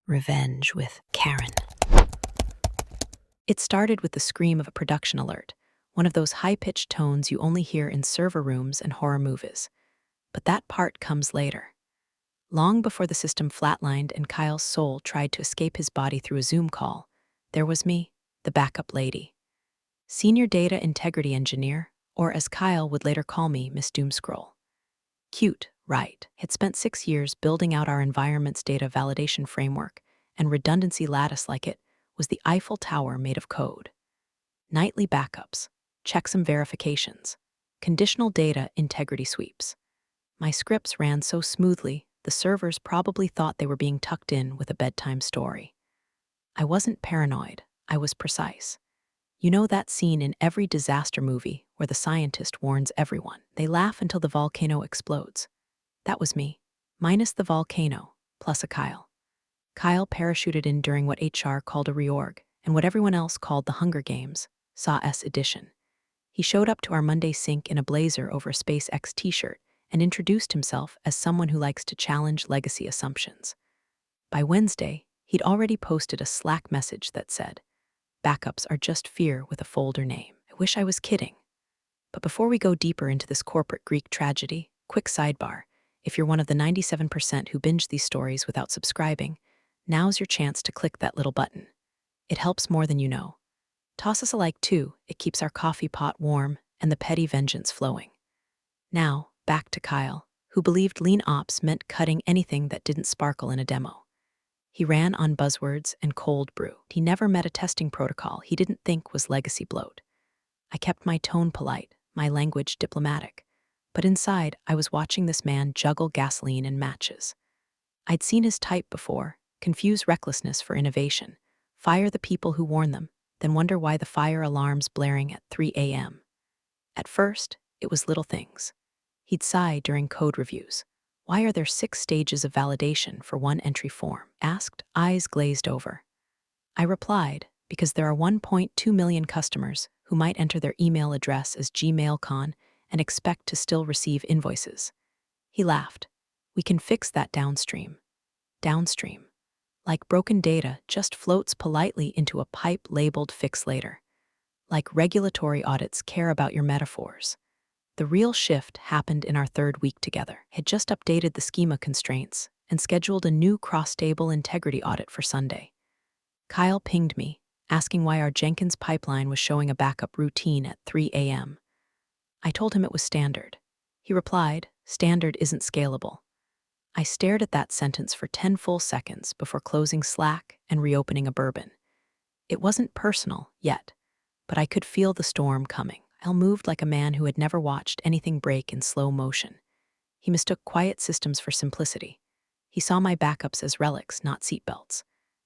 Revenge with Karen. It started with the scream of a production alert, one of those high-pitched tones you only hear in server rooms and horror movies. But that part comes later. Long before the system flatlined and Kyle's soul tried to escape his body through a Zoom call, there was me, the backup lady. Senior Data Integrity Engineer, or as Kyle would later call me, Miss Doomscroll. Cute, right? Had spent 6 years building out our environment's data validation framework, and redundancy lattice like it was the Eiffel Tower made of code. Nightly backups, checksum verifications, conditional data integrity sweeps. My scripts ran so smoothly, the servers probably thought they were being tucked in with a bedtime story. I wasn't paranoid, I was precise. You know that scene in every disaster movie where the scientist warns everyone, they laugh until the volcano explodes. That was me, minus the volcano, plus a Kyle. Kyle parachuted in during what HR called a reorg, and what everyone else called the Hunger Games, Saw S edition. He showed up to our Monday sync in a blazer over a SpaceX t-shirt and introduced himself as someone who likes to challenge legacy assumptions. By Wednesday, he'd already posted a Slack message that said, "Backups are just fear with a folder name." I wish I was kidding. But before we go deeper into this corporate Greek tragedy, quick sidebar. If you're one of the 97% who binge these stories without subscribing, now's your chance to click that little button. It helps more than you know. Toss us a like too, it keeps our coffee pot warm and the petty vengeance flowing. Now, back to Kyle, who believed lean ops meant cutting anything that didn't sparkle in a demo. He ran on buzzwords and cold brew. He never met a testing protocol he didn't think was legacy bloat. I kept my tone polite, my language diplomatic. But inside, I was watching this man juggle gasoline and matches. I'd seen his type before, confuse recklessness for innovation, fire the people who warn them, then wonder why the fire alarm's blaring at 3 a.m. At first, it was little things. He'd sigh during code reviews. Why are there 6 stages of validation for one entry form? Asked, eyes glazed over. I replied, because there are 1.2 million customers who might enter their email address as Gmail.com and expect to still receive invoices. He laughed. We can fix that downstream. Downstream. Like broken data, just floats politely into a pipe labeled fix later. Like regulatory audits care about your metaphors. The real shift happened in our 3rd week together. Had just updated the schema constraints and scheduled a new cross-stable integrity audit for Sunday. Kyle pinged me, asking why our Jenkins pipeline was showing a backup routine at 3 a.m. I told him it was standard. He replied, "Standard isn't scalable." I stared at that sentence for 10 full seconds before closing Slack and reopening a bourbon. It wasn't personal yet, but I could feel the storm coming. Kyle moved like a man who had never watched anything break in slow motion. He mistook quiet systems for simplicity. He saw my backups as relics, not seatbelts.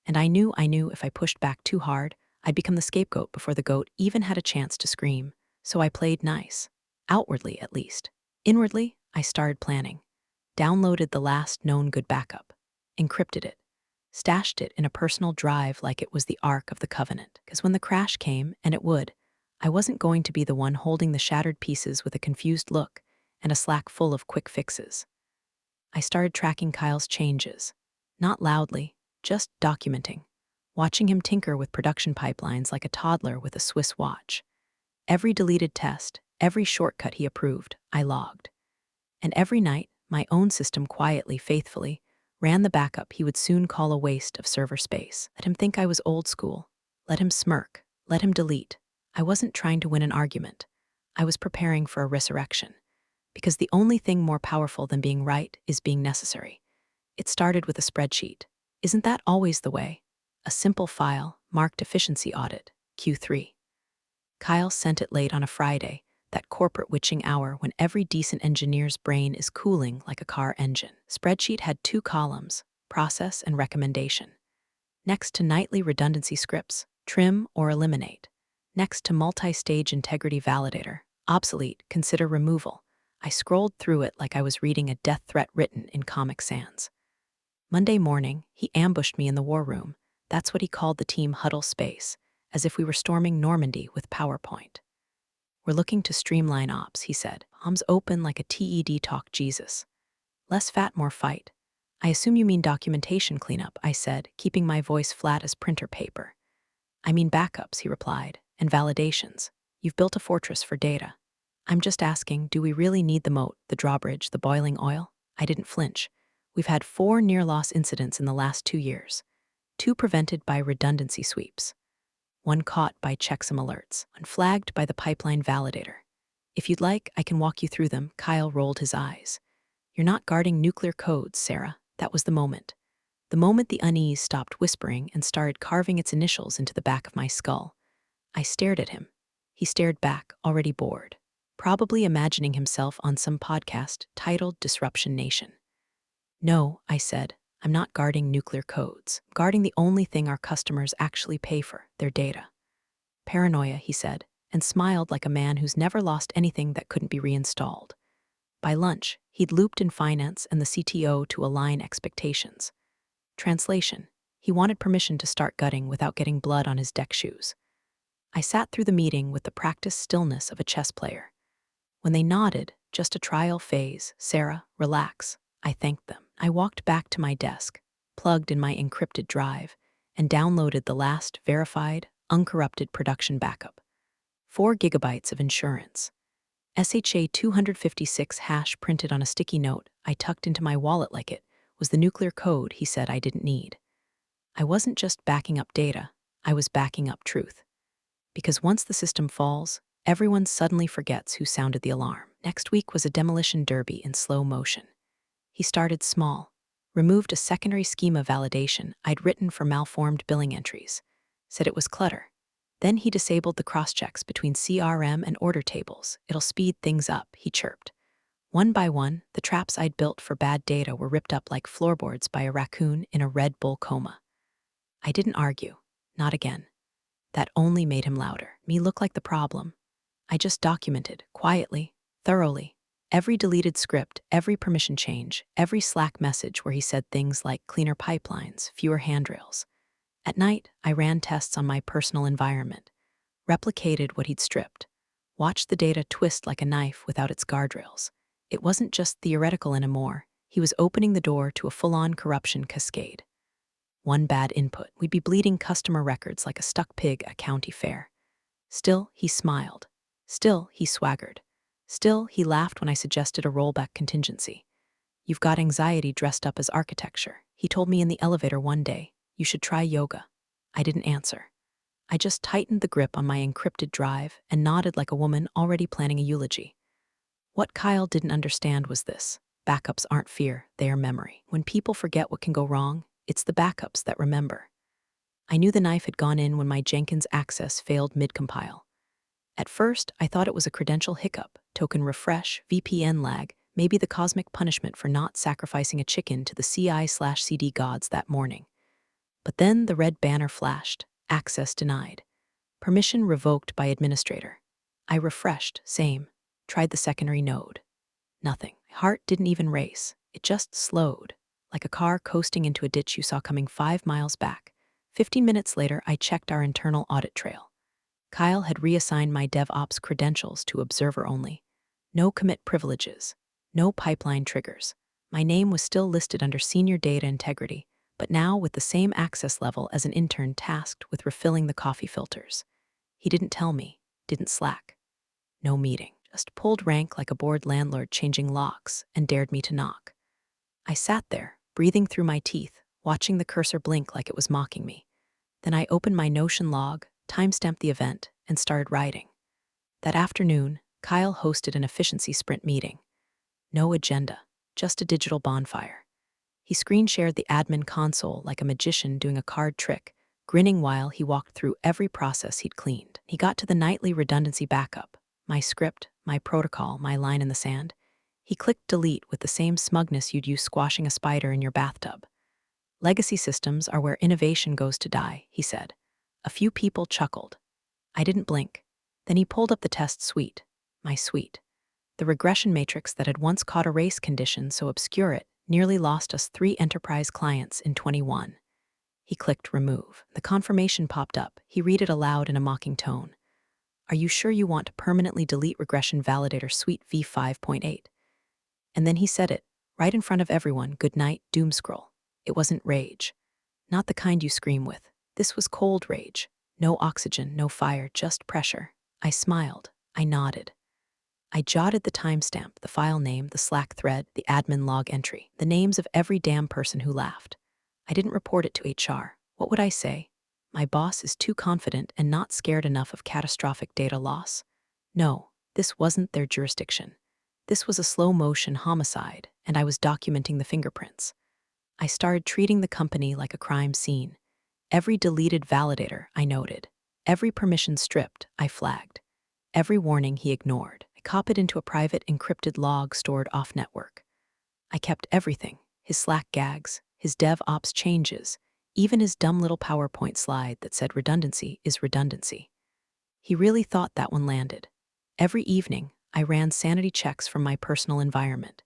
And I knew if I pushed back too hard, I'd become the scapegoat before the goat even had a chance to scream. So I played nice. Outwardly, at least. Inwardly, I started planning. Downloaded the last known good backup. Encrypted it. Stashed it in a personal drive like it was the Ark of the Covenant. Because when the crash came, and it would, I wasn't going to be the one holding the shattered pieces with a confused look and a Slack full of quick fixes. I started tracking Kyle's changes. Not loudly, just documenting. Watching him tinker with production pipelines like a toddler with a Swiss watch. Every deleted test, every shortcut he approved, I logged. And every night, my own system quietly, faithfully, ran the backup he would soon call a waste of server space. Let him think I was old school. Let him smirk. Let him delete. I wasn't trying to win an argument. I was preparing for a resurrection. Because the only thing more powerful than being right is being necessary. It started with a spreadsheet. Isn't that always the way? A simple file, marked efficiency audit, Q3. Kyle sent it late on a Friday, that corporate witching hour when every decent engineer's brain is cooling like a car engine. Spreadsheet had 2 columns, process and recommendation. Next to nightly redundancy scripts, trim or eliminate. Next to multi-stage integrity validator, obsolete, consider removal. I scrolled through it like I was reading a death threat written in Comic Sans. Monday morning, he ambushed me in the war room. That's what he called the team huddle space, as if we were storming Normandy with PowerPoint. "We're looking to streamline ops," he said. "Arms open like a TED talk Jesus. Less fat, more fight. I assume you mean documentation cleanup, I said, keeping my voice flat as printer paper. I mean backups, he replied, and validations. You've built a fortress for data. I'm just asking, do we really need the moat, the drawbridge, the boiling oil? I didn't flinch. We've had 4 near-loss incidents in the last 2 years. 2 prevented by redundancy sweeps. 1 caught by checksum alerts, and flagged by the pipeline validator. If you'd like, I can walk you through them. Kyle rolled his eyes. You're not guarding nuclear codes, Sarah. That was the moment. The moment the unease stopped whispering and started carving its initials into the back of my skull. I stared at him. He stared back, already bored, probably imagining himself on some podcast titled Disruption Nation. No, I said, I'm not guarding nuclear codes. I'm guarding the only thing our customers actually pay for, their data. Paranoia, he said, and smiled like a man who's never lost anything that couldn't be reinstalled. By lunch, he'd looped in finance and the CTO to align expectations. Translation: he wanted permission to start gutting without getting blood on his deck shoes. I sat through the meeting with the practiced stillness of a chess player. When they nodded, just a trial phase, Sarah, relax, I thanked them. I walked back to my desk, plugged in my encrypted drive, and downloaded the last verified, uncorrupted production backup. 4 gigabytes of insurance. SHA 256 hash printed on a sticky note I tucked into my wallet like it was the nuclear code he said I didn't need. I wasn't just backing up data, I was backing up truth. Because once the system falls, everyone suddenly forgets who sounded the alarm. Next week was a demolition derby in slow motion. He started small, removed a secondary schema validation I'd written for malformed billing entries, said it was clutter. Then he disabled the cross-checks between CRM and order tables. It'll speed things up, he chirped. One by one, the traps I'd built for bad data were ripped up like floorboards by a raccoon in a Red Bull coma. I didn't argue. Not again. That only made him louder. Me look like the problem. I just documented, quietly, thoroughly, every deleted script, every permission change, every Slack message where he said things like cleaner pipelines, fewer handrails. At night, I ran tests on my personal environment, replicated what he'd stripped, watched the data twist like a knife without its guardrails. It wasn't just theoretical anymore. He was opening the door to a full-on corruption cascade. One bad input, we'd be bleeding customer records like a stuck pig at county fair. Still, he smiled. Still, he swaggered. Still, he laughed when I suggested a rollback contingency. You've got anxiety dressed up as architecture. He told me in the elevator one day, you should try yoga. I didn't answer. I just tightened the grip on my encrypted drive and nodded like a woman already planning a eulogy. What Kyle didn't understand was this. Backups aren't fear, they are memory. When people forget what can go wrong, it's the backups that remember. I knew the knife had gone in when my Jenkins access failed mid-compile. At first, I thought it was a credential hiccup, token refresh, VPN lag, maybe the cosmic punishment for not sacrificing a chicken to the CI/CD gods that morning. But then the red banner flashed, access denied. Permission revoked by administrator. I refreshed, same. Tried the secondary node. Nothing. My heart didn't even race. It just slowed, like a car coasting into a ditch you saw coming 5 miles back. 15 minutes later, I checked our internal audit trail. Kyle had reassigned my DevOps credentials to observer only. No commit privileges. No pipeline triggers. My name was still listed under senior data integrity, but now with the same access level as an intern tasked with refilling the coffee filters. He didn't tell me, didn't slack. No meeting. Just pulled rank like a bored landlord changing locks and dared me to knock. I sat there, breathing through my teeth, watching the cursor blink like it was mocking me. Then I opened my Notion log, timestamped the event, and started writing. That afternoon, Kyle hosted an efficiency sprint meeting. No agenda, just a digital bonfire. He screen-shared the admin console like a magician doing a card trick, grinning while he walked through every process he'd cleaned. He got to the nightly redundancy backup, my script, my protocol, my line in the sand. He clicked delete with the same smugness you'd use squashing a spider in your bathtub. Legacy systems are where innovation goes to die, he said. A few people chuckled. I didn't blink. Then he pulled up the test suite, my suite. The regression matrix that had once caught a race condition so obscure it nearly lost us 3 enterprise clients in 21. He clicked remove. The confirmation popped up. He read it aloud in a mocking tone. Are you sure you want to permanently delete regression validator suite v5.8? And then he said it, Right in front of everyone, good night, Doomscroll. It wasn't rage. Not the kind you scream with. This was cold rage. No oxygen, no fire, just pressure. I smiled. I nodded. I jotted the timestamp, the file name, the Slack thread, the admin log entry, the names of every damn person who laughed. I didn't report it to HR. What would I say? My boss is too confident and not scared enough of catastrophic data loss. No, this wasn't their jurisdiction. This was a slow-motion homicide, and I was documenting the fingerprints. I started treating the company like a crime scene. Every deleted validator, I noted. Every permission stripped, I flagged. Every warning he ignored, I copied into a private encrypted log stored off-network. I kept everything, his Slack gags, his DevOps changes, even his dumb little PowerPoint slide that said redundancy is redundancy. He really thought that one landed. Every evening, I ran sanity checks from my personal environment,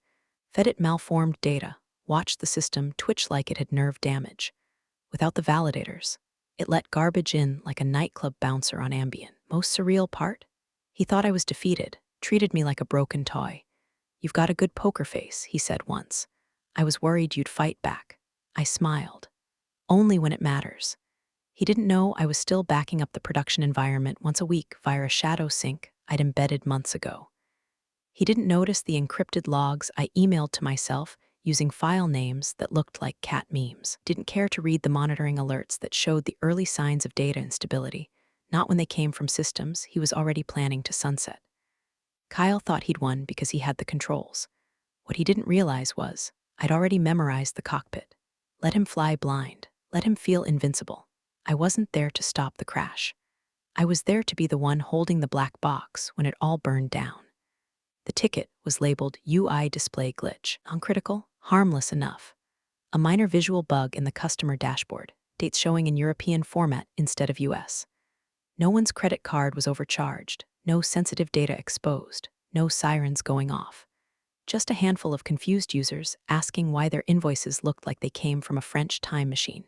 fed it malformed data, watched the system twitch like it had nerve damage. Without the validators, it let garbage in like a nightclub bouncer on Ambien. Most surreal part? He thought I was defeated, treated me like a broken toy. "You've got a good poker face," he said once. "I was worried you'd fight back." I smiled. Only when it matters. He didn't know I was still backing up the production environment once a week via a shadow sync I'd embedded months ago. He didn't notice the encrypted logs I emailed to myself using file names that looked like cat memes. Didn't care to read the monitoring alerts that showed the early signs of data instability, not when they came from systems he was already planning to sunset. Kyle thought he'd won because he had the controls. What he didn't realize was, I'd already memorized the cockpit. Let him fly blind. Let him feel invincible. I wasn't there to stop the crash. I was there to be the one holding the black box when it all burned down. The ticket was labeled UI display glitch. Uncritical, harmless enough. A minor visual bug in the customer dashboard, dates showing in European format instead of US. No one's credit card was overcharged, no sensitive data exposed, no sirens going off. Just a handful of confused users asking why their invoices looked like they came from a French time machine.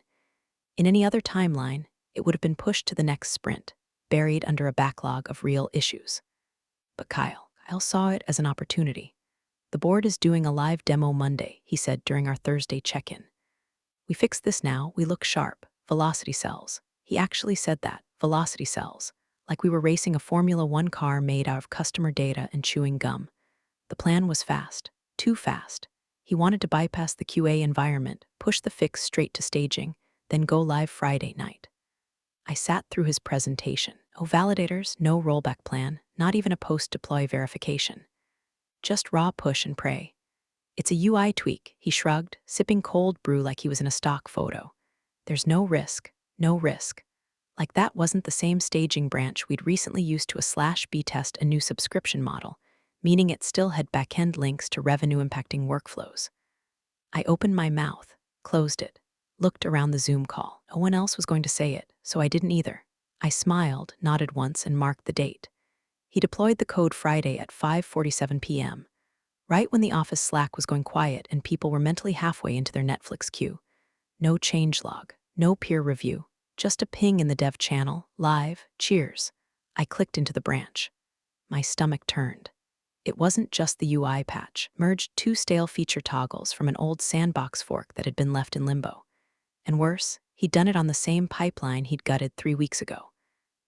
In any other timeline, it would have been pushed to the next sprint, buried under a backlog of real issues. But Kyle saw it as an opportunity. "The board is doing a live demo Monday," he said during our Thursday check-in. "We fixed this now, we look sharp, velocity cells." He actually said that, velocity cells, like we were racing a Formula One car made out of customer data and chewing gum. The plan was fast, too fast. He wanted to bypass the QA environment, push the fix straight to staging, then go live Friday night. I sat through his presentation. No validators, no rollback plan, not even a post-deploy verification. Just raw push and pray. "It's a UI tweak," he shrugged, sipping cold brew like he was in a stock photo. "There's no risk, no risk." Like that wasn't the same staging branch we'd recently used to /B test a new subscription model, meaning it still had back-end links to revenue-impacting workflows. I opened my mouth, closed it, looked around the Zoom call. No one else was going to say it, so I didn't either. I smiled, nodded once, and marked the date. He deployed the code Friday at 5:47 p.m., right when the office Slack was going quiet and people were mentally halfway into their Netflix queue. No changelog, no peer review, just a ping in the dev channel, live, cheers. I clicked into the branch. My stomach turned. It wasn't just the UI patch, merged 2 stale feature toggles from an old sandbox fork that had been left in limbo. And worse, he'd done it on the same pipeline he'd gutted 3 weeks ago.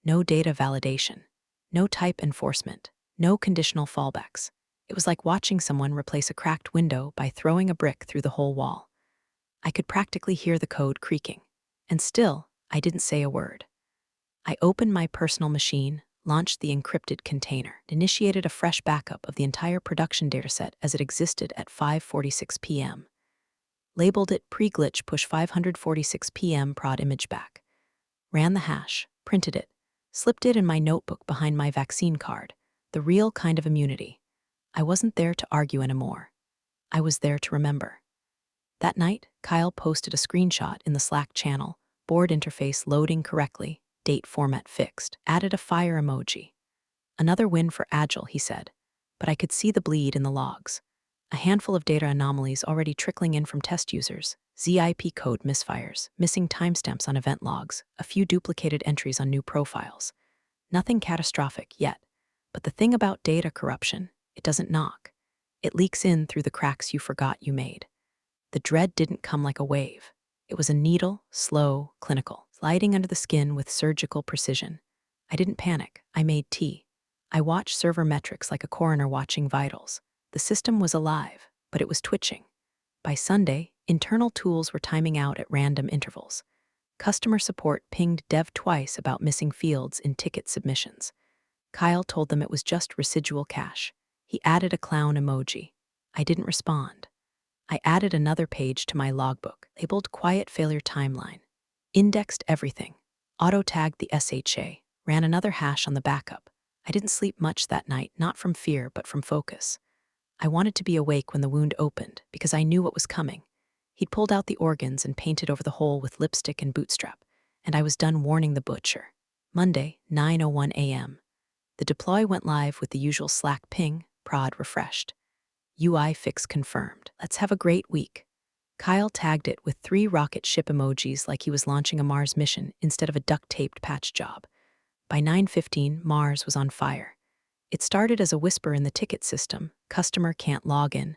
No data validation, no type enforcement, no conditional fallbacks. It was like watching someone replace a cracked window by throwing a brick through the whole wall. I could practically hear the code creaking. And still, I didn't say a word. I opened my personal machine, launched the encrypted container, initiated a fresh backup of the entire production dataset as it existed at 5:46 p.m. Labeled it pre-glitch push 546 p.m. prod image back. Ran the hash, printed it, slipped it in my notebook behind my vaccine card, the real kind of immunity. I wasn't there to argue anymore. I was there to remember. That night, Kyle posted a screenshot in the Slack channel, board interface loading correctly, date format fixed, added a fire emoji. "Another win for Agile," he said, but I could see the bleed in the logs. A handful of data anomalies already trickling in from test users, ZIP code misfires, missing timestamps on event logs, a few duplicated entries on new profiles. Nothing catastrophic yet, but the thing about data corruption, it doesn't knock. It leaks in through the cracks you forgot you made. The dread didn't come like a wave. It was a needle, slow, clinical, sliding under the skin with surgical precision. I didn't panic. I made tea. I watched server metrics like a coroner watching vitals. The system was alive, but it was twitching. By Sunday, internal tools were timing out at random intervals. Customer support pinged dev twice about missing fields in ticket submissions. Kyle told them it was just residual cache. He added a clown emoji. I didn't respond. I added another page to my logbook, labeled Quiet Failure Timeline. Indexed everything. Auto-tagged the SHA. Ran another hash on the backup. I didn't sleep much that night, not from fear, but from focus. I wanted to be awake when the wound opened, because I knew what was coming. He'd pulled out the organs and painted over the hole with lipstick and bootstrap, and I was done warning the butcher. Monday, 9:01 a.m. The deploy went live with the usual Slack ping, prod refreshed. UI fix confirmed. Let's have a great week. Kyle tagged it with 3 rocket ship emojis like he was launching a Mars mission instead of a duct-taped patch job. By 9:15, Mars was on fire. It started as a whisper in the ticket system, customer can't log in.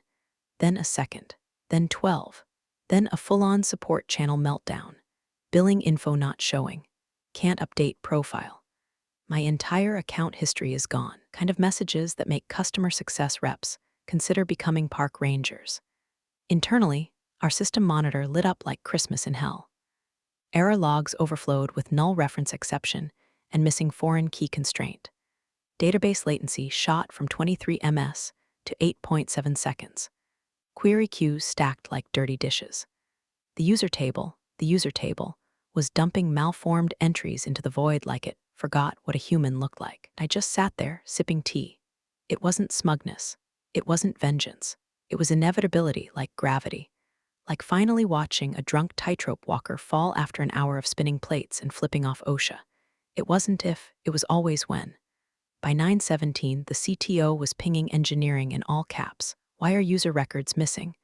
Then a second. Then 12. Then a full-on support channel meltdown. Billing info not showing. Can't update profile. My entire account history is gone. Kind of messages that make customer success reps consider becoming park rangers. Internally, our system monitor lit up like Christmas in hell. Error logs overflowed with null reference exception and missing foreign key constraint. Database latency shot from 23 ms to 8.7 seconds. Query queues stacked like dirty dishes. The user table, was dumping malformed entries into the void like it forgot what a human looked like. I just sat there, sipping tea. It wasn't smugness. It wasn't vengeance. It was inevitability like gravity. Like finally watching a drunk tightrope walker fall after an hour of spinning plates and flipping off OSHA. It wasn't if, it was always when. By 9:17, the CTO was pinging engineering in all caps. Why are user records missing?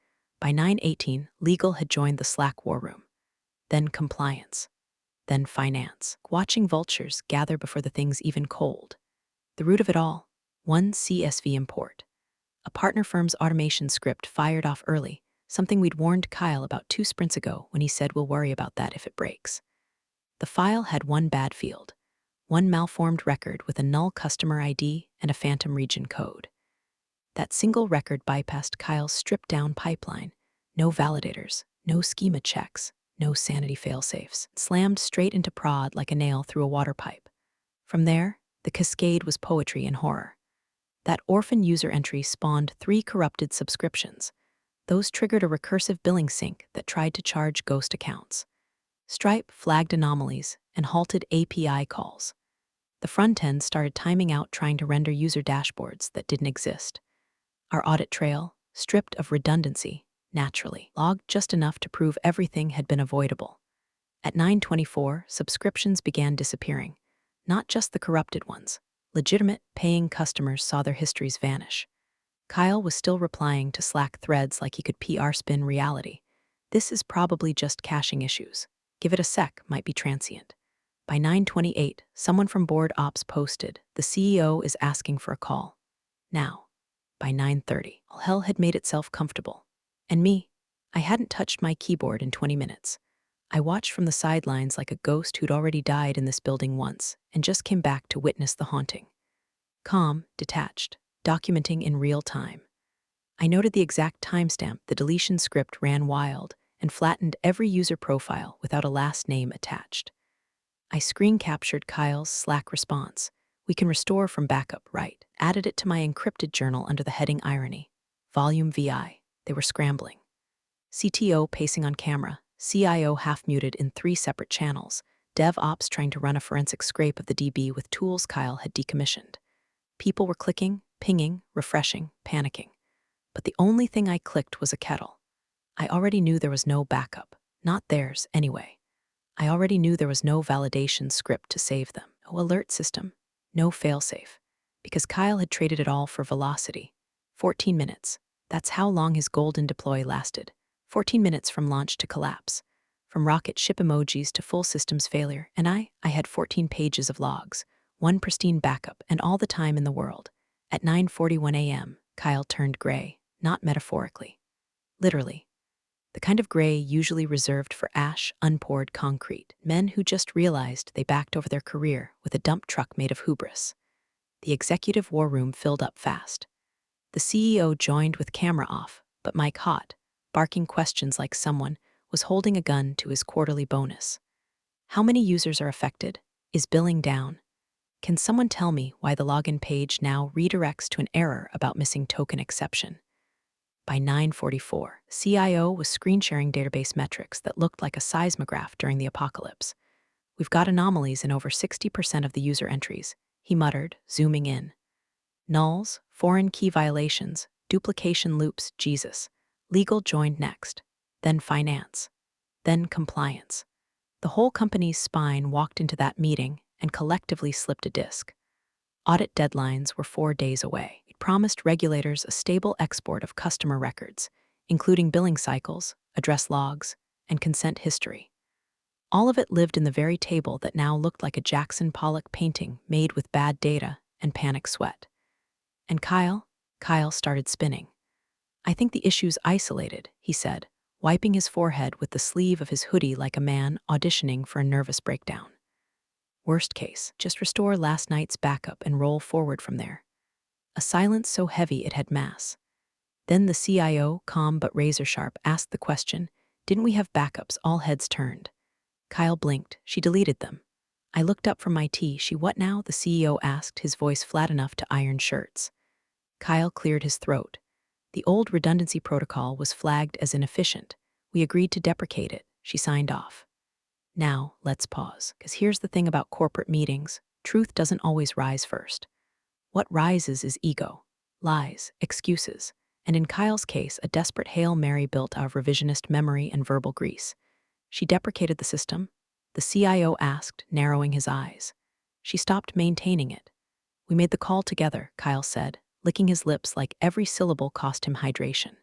By 9:18, legal had joined the Slack war room. Then compliance. Then finance. Watching vultures gather before the thing's even cold. The root of it all, one CSV import. A partner firm's automation script fired off early, something we'd warned Kyle about 2 sprints ago when he said we'll worry about that if it breaks. The file had one bad field, one malformed record with a null customer ID and a phantom region code. That single record bypassed Kyle's stripped-down pipeline. No validators, no schema checks, no sanity failsafes. Slammed straight into prod like a nail through a water pipe. From there, the cascade was poetry and horror. That orphan user entry spawned 3 corrupted subscriptions. Those triggered a recursive billing sync that tried to charge ghost accounts. Stripe flagged anomalies and halted API calls. The front end started timing out trying to render user dashboards that didn't exist. Our audit trail, stripped of redundancy, naturally, logged just enough to prove everything had been avoidable. At 9:24, subscriptions began disappearing. Not just the corrupted ones. Legitimate, paying customers saw their histories vanish. Kyle was still replying to Slack threads like he could PR spin reality. This is probably just caching issues. Give it a sec, might be transient. By 9:28, someone from board ops posted, the CEO is asking for a call. Now. By 9:30, all hell had made itself comfortable. And me, I hadn't touched my keyboard in 20 minutes. I watched from the sidelines like a ghost who'd already died in this building once and just came back to witness the haunting. Calm, detached, documenting in real time. I noted the exact timestamp the deletion script ran wild and flattened every user profile without a last name attached. I screen captured Kyle's Slack response. We can restore from backup, right? Added it to my encrypted journal under the heading irony. Volume VI. They were scrambling. CTO pacing on camera, CIO half-muted in 3 separate channels, DevOps trying to run a forensic scrape of the DB with tools Kyle had decommissioned. People were clicking, pinging, refreshing, panicking. But the only thing I clicked was a kettle. I already knew there was no backup. Not theirs, anyway. I already knew there was no validation script to save them. No alert system. No failsafe. Because Kyle had traded it all for velocity. 14 minutes. That's how long his golden deploy lasted. 14 minutes from launch to collapse. From rocket ship emojis to full systems failure. And I had 14 pages of logs, 1 pristine backup, and all the time in the world. At 9:41 a.m., Kyle turned gray. not metaphorically. Literally. The kind of gray usually reserved for ash, unpoured concrete. Men who just realized they backed over their career with a dump truck made of hubris. The executive war room filled up fast. The CEO joined with camera off, but mic hot, barking questions like someone was holding a gun to his quarterly bonus. How many users are affected? Is billing down? Can someone tell me why the login page now redirects to an error about missing token exception? By 9:44, CIO was screen-sharing database metrics that looked like a seismograph during the apocalypse. We've got anomalies in over 60% of the user entries, he muttered, zooming in. Nulls, foreign key violations, duplication loops, Jesus. Legal joined next, then finance, then compliance. The whole company's spine walked into that meeting and collectively slipped a disc. Audit deadlines were 4 days away. It promised regulators a stable export of customer records, including billing cycles, address logs, and consent history. All of it lived in the very table that now looked like a Jackson Pollock painting made with bad data and panic sweat. And Kyle started spinning. I think the issue's isolated, he said, wiping his forehead with the sleeve of his hoodie like a man auditioning for a nervous breakdown. Worst case, just restore last night's backup and roll forward from there. A silence so heavy it had mass. Then the CIO, calm but razor-sharp, asked the question, didn't we have backups? All heads turned. Kyle blinked. She deleted them. I looked up from my tea. She what now? The CEO asked, his voice flat enough to iron shirts. Kyle cleared his throat. The old redundancy protocol was flagged as inefficient. We agreed to deprecate it. She signed off. Now, let's pause, because here's the thing about corporate meetings. Truth doesn't always rise first. What rises is ego, lies, excuses, and in Kyle's case, a desperate Hail Mary built out of revisionist memory and verbal grease. She deprecated the system. The CIO asked, narrowing his eyes. She stopped maintaining it. We made the call together, Kyle said, licking his lips like every syllable cost him hydration.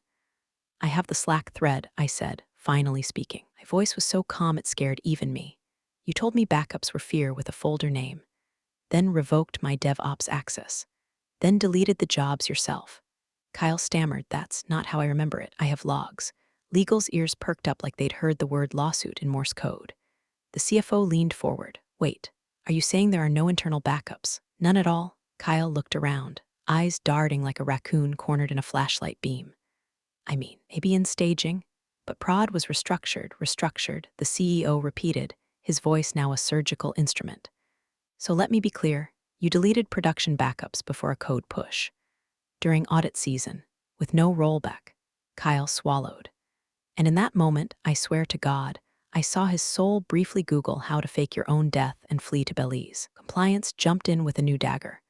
I have the Slack thread, I said, finally speaking. My voice was so calm it scared even me. You told me backups were fear with a folder name. Then revoked my DevOps access. Then deleted the jobs yourself. Kyle stammered, that's not how I remember it. I have logs. Legal's ears perked up like they'd heard the word lawsuit in Morse code. The CFO leaned forward. Wait, are you saying there are no internal backups? None at all? Kyle looked around, eyes darting like a raccoon cornered in a flashlight beam. I mean, maybe in staging, but prod was restructured, the CEO repeated, his voice now a surgical instrument. So let me be clear, you deleted production backups before a code push. During audit season, with no rollback, Kyle swallowed. And in that moment, I swear to God, I saw his soul briefly Google how to fake your own death and flee to Belize. Compliance jumped in with a new dagger.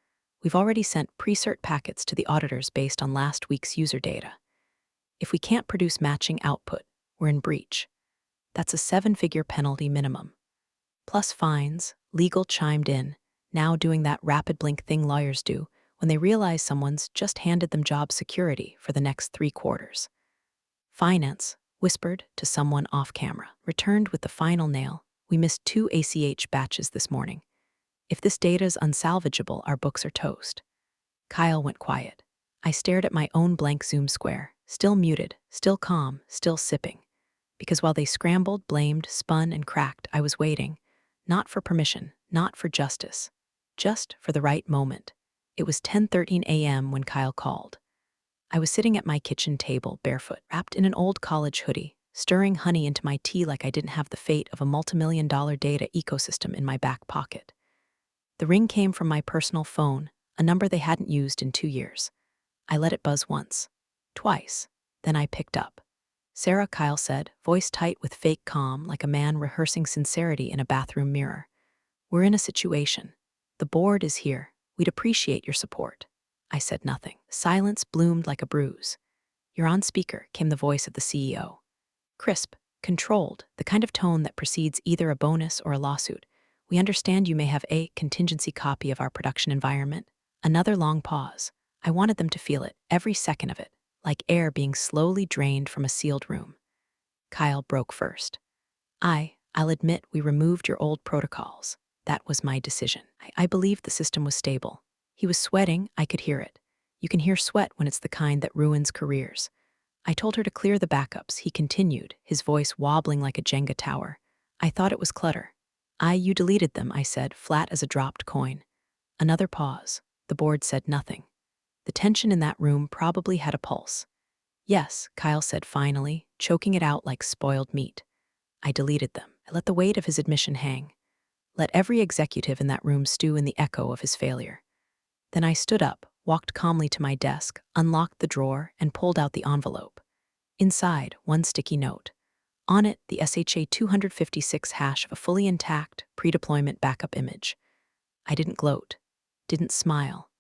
We've already sent pre-cert packets to the auditors based on last week's user data. If we can't produce matching output, we're in breach. That's a 7-figure penalty minimum. Plus fines, legal chimed in, now doing that rapid blink thing lawyers do when they realize someone's just handed them job security for the next 3 quarters. Finance, whispered to someone off camera, returned with the final nail. We missed 2 ACH batches this morning. If this data's unsalvageable, our books are toast. Kyle went quiet. I stared at my own blank Zoom square, still muted, still calm, still sipping. Because while they scrambled, blamed, spun, and cracked, I was waiting. Not for permission, not for justice. Just for the right moment. It was 10:13 a.m. when Kyle called. I was sitting at my kitchen table, barefoot, wrapped in an old college hoodie, stirring honey into my tea like I didn't have the fate of a multimillion-dollar data ecosystem in my back pocket. The ring came from my personal phone, a number they hadn't used in 2 years. I let it buzz once, twice, then I picked up. Sarah, Kyle said, voice tight with fake calm like a man rehearsing sincerity in a bathroom mirror. We're in a situation. The board is here. We'd appreciate your support. I said nothing. Silence bloomed like a bruise. You're on speaker, came the voice of the CEO. Crisp, controlled, the kind of tone that precedes either a bonus or a lawsuit. We understand you may have a contingency copy of our production environment. Another long pause. I wanted them to feel it, every second of it, like air being slowly drained from a sealed room. Kyle broke first. I'll admit we removed your old protocols. That was my decision. I believed the system was stable. He was sweating, I could hear it. You can hear sweat when it's the kind that ruins careers. I told her to clear the backups, he continued, his voice wobbling like a Jenga tower. I thought it was clutter. You deleted them, I said, flat as a dropped coin. Another pause. The board said nothing. The tension in that room probably had a pulse. Yes, Kyle said finally, choking it out like spoiled meat. I deleted them. I let the weight of his admission hang. Let every executive in that room stew in the echo of his failure. Then I stood up, walked calmly to my desk, unlocked the drawer, and pulled out the envelope. Inside, one sticky note. On it, the SHA 256 hash of a fully intact, pre-deployment backup image. I didn't gloat, didn't smile.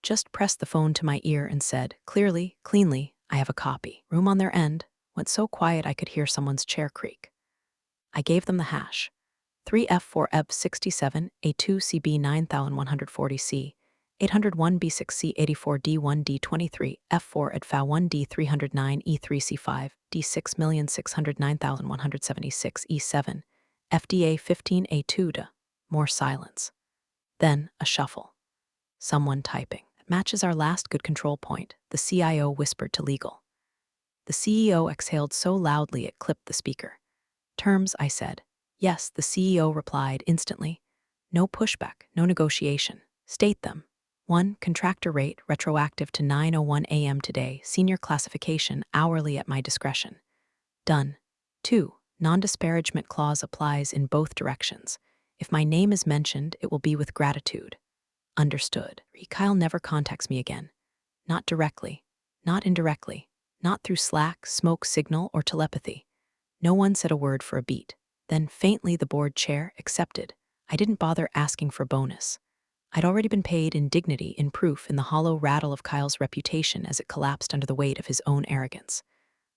Just pressed the phone to my ear and said, clearly, cleanly, I have a copy. Room on their end went so quiet I could hear someone's chair creak. I gave them the hash. 3F4EB67, A2CB 9140C, 801B6C 84D1D23, F4 ADFA1D 309 E3C5, D6609176 E7, FDA 15A2 More silence. Then a shuffle. Someone typing. It matches our last good control point, the CIO whispered to legal. The CEO exhaled so loudly it clipped the speaker. Terms, I said. Yes, the CEO replied instantly. No pushback, no negotiation. State them. 1. Contractor rate, retroactive to 9:01 a.m. today, senior classification, hourly at my discretion. Done. 2. Non-disparagement clause applies in both directions. If my name is mentioned, it will be with gratitude. Understood. Kyle never contacts me again. Not directly, not indirectly, not through Slack, smoke signal, or telepathy. No one said a word for a beat. Then, faintly, the board chair accepted. I didn't bother asking for bonus. I'd already been paid in dignity, in proof, in the hollow rattle of Kyle's reputation as it collapsed under the weight of his own arrogance.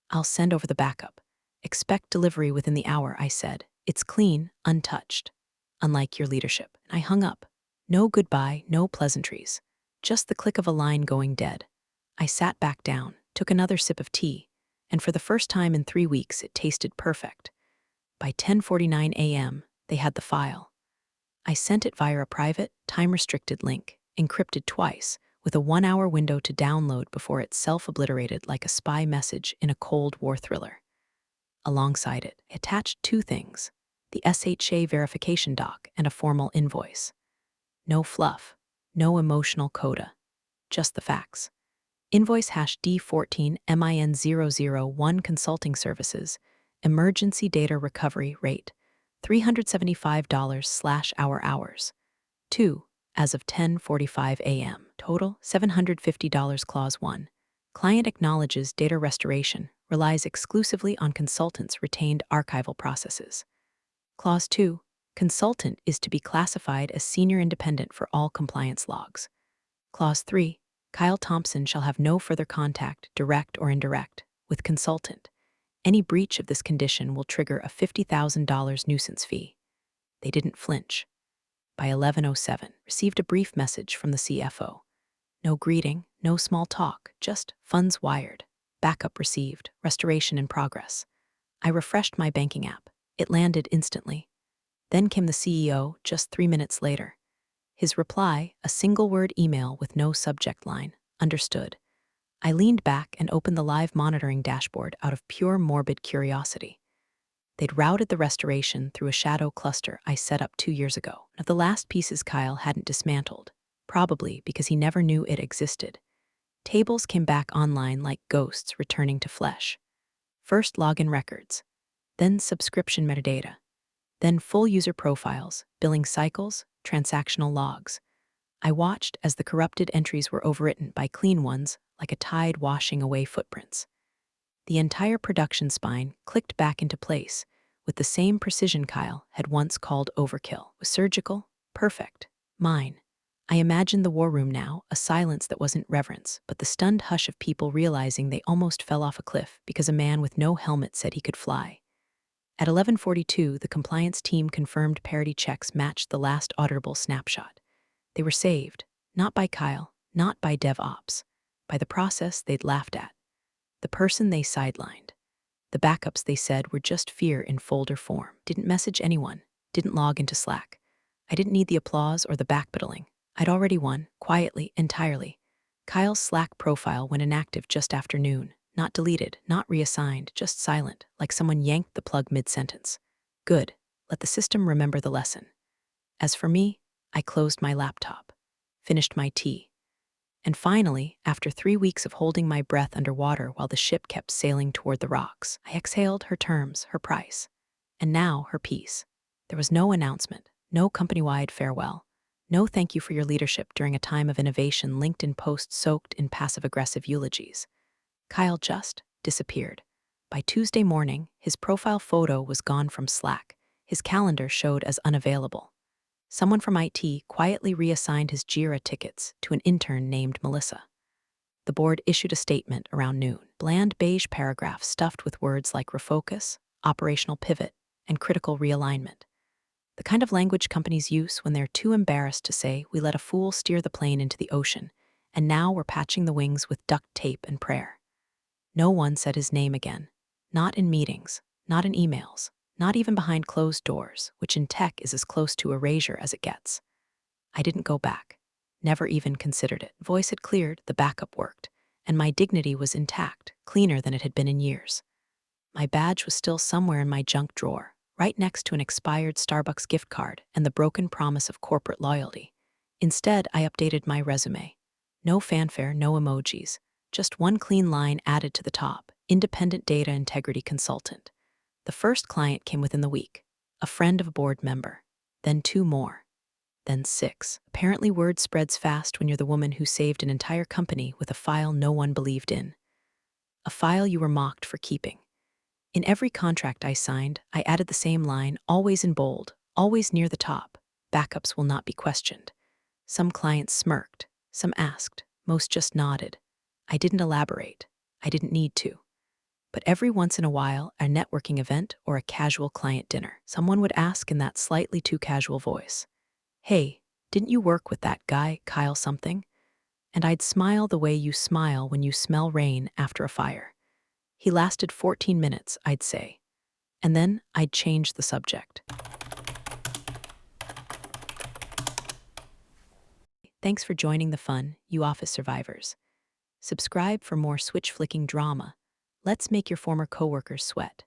I'll send over the backup. Expect delivery within the hour, I said. It's clean, untouched. Unlike your leadership. I hung up. No goodbye, no pleasantries. Just the click of a line going dead. I sat back down, took another sip of tea, and for the first time in 3 weeks it tasted perfect. By 10:49 a.m., they had the file. I sent it via a private, time-restricted link, encrypted twice, with a 1-hour window to download before it self-obliterated like a spy message in a Cold War thriller. Alongside it, I attached 2 things, the SHA verification doc and a formal invoice. No fluff, no emotional coda, just the facts. Invoice hash D14 MIN001 Consulting Services, Emergency Data Recovery Rate, $375/hour hours. 2. As of 10:45 a.m. Total, $750. Clause 1. Client acknowledges data restoration, relies exclusively on consultants' retained archival processes. Clause 2. Consultant is to be classified as senior independent for all compliance logs. Clause 3. Kyle Thompson shall have no further contact, direct or indirect, with consultant. Any breach of this condition will trigger a $50,000 nuisance fee. They didn't flinch. By 11:07, received a brief message from the CFO. No greeting, no small talk, just funds wired, backup received, restoration in progress. I refreshed my banking app. It landed instantly. Then came the CEO just 3 minutes later. His reply, a single-word email with no subject line, understood. I leaned back and opened the live monitoring dashboard out of pure morbid curiosity. They'd routed the restoration through a shadow cluster I set up 2 years ago, of the last pieces Kyle hadn't dismantled, probably because he never knew it existed. Tables came back online like ghosts returning to flesh. First login records, then subscription metadata, then full user profiles, billing cycles, transactional logs. I watched as the corrupted entries were overwritten by clean ones like a tide washing away footprints. The entire production spine clicked back into place with the same precision Kyle had once called overkill. It was surgical, perfect, mine. I imagined the war room now, a silence that wasn't reverence, but the stunned hush of people realizing they almost fell off a cliff because a man with no helmet said he could fly. At 11:42, the compliance team confirmed parity checks matched the last auditable snapshot. They were saved, not by Kyle, not by DevOps, by the process they'd laughed at, the person they sidelined. The backups, they said, were just fear in folder form. Didn't message anyone, didn't log into Slack. I didn't need the applause or the backpedaling. I'd already won, quietly, entirely. Kyle's Slack profile went inactive just after noon. Not deleted, not reassigned, just silent, like someone yanked the plug mid-sentence. Good. Let the system remember the lesson. As for me, I closed my laptop, finished my tea, and finally, after 3 weeks of holding my breath underwater while the ship kept sailing toward the rocks, I exhaled her terms, her price, and now her peace. There was no announcement, no company-wide farewell, no thank you for your leadership during a time of innovation LinkedIn posts soaked in passive-aggressive eulogies. Kyle just disappeared. By Tuesday morning, his profile photo was gone from Slack. His calendar showed as unavailable. Someone from IT quietly reassigned his Jira tickets to an intern named Melissa. The board issued a statement around noon. Bland beige paragraph stuffed with words like refocus, operational pivot, and critical realignment. The kind of language companies use when they're too embarrassed to say, we let a fool steer the plane into the ocean, and now we're patching the wings with duct tape and prayer. No one said his name again. Not in meetings, not in emails, not even behind closed doors, which in tech is as close to erasure as it gets. I didn't go back. Never even considered it. Voice had cleared, the backup worked, and my dignity was intact, cleaner than it had been in years. My badge was still somewhere in my junk drawer, right next to an expired Starbucks gift card and the broken promise of corporate loyalty. Instead, I updated my resume. No fanfare, no emojis, just one clean line added to the top, independent data integrity consultant. The first client came within the week, a friend of a board member, then 2 more, then 6. Apparently word spreads fast when you're the woman who saved an entire company with a file no one believed in. A file you were mocked for keeping. In every contract I signed, I added the same line, always in bold, always near the top. Backups will not be questioned. Some clients smirked, some asked, most just nodded. I didn't elaborate. I didn't need to. But every once in a while, a networking event or a casual client dinner, someone would ask in that slightly too casual voice, "Hey, didn't you work with that guy, Kyle something?" And I'd smile the way you smile when you smell rain after a fire. He lasted 14 minutes, I'd say. And then I'd change the subject. Thanks for joining the fun, you office survivors. Subscribe for more switch-flicking drama. Let's make your former coworkers sweat.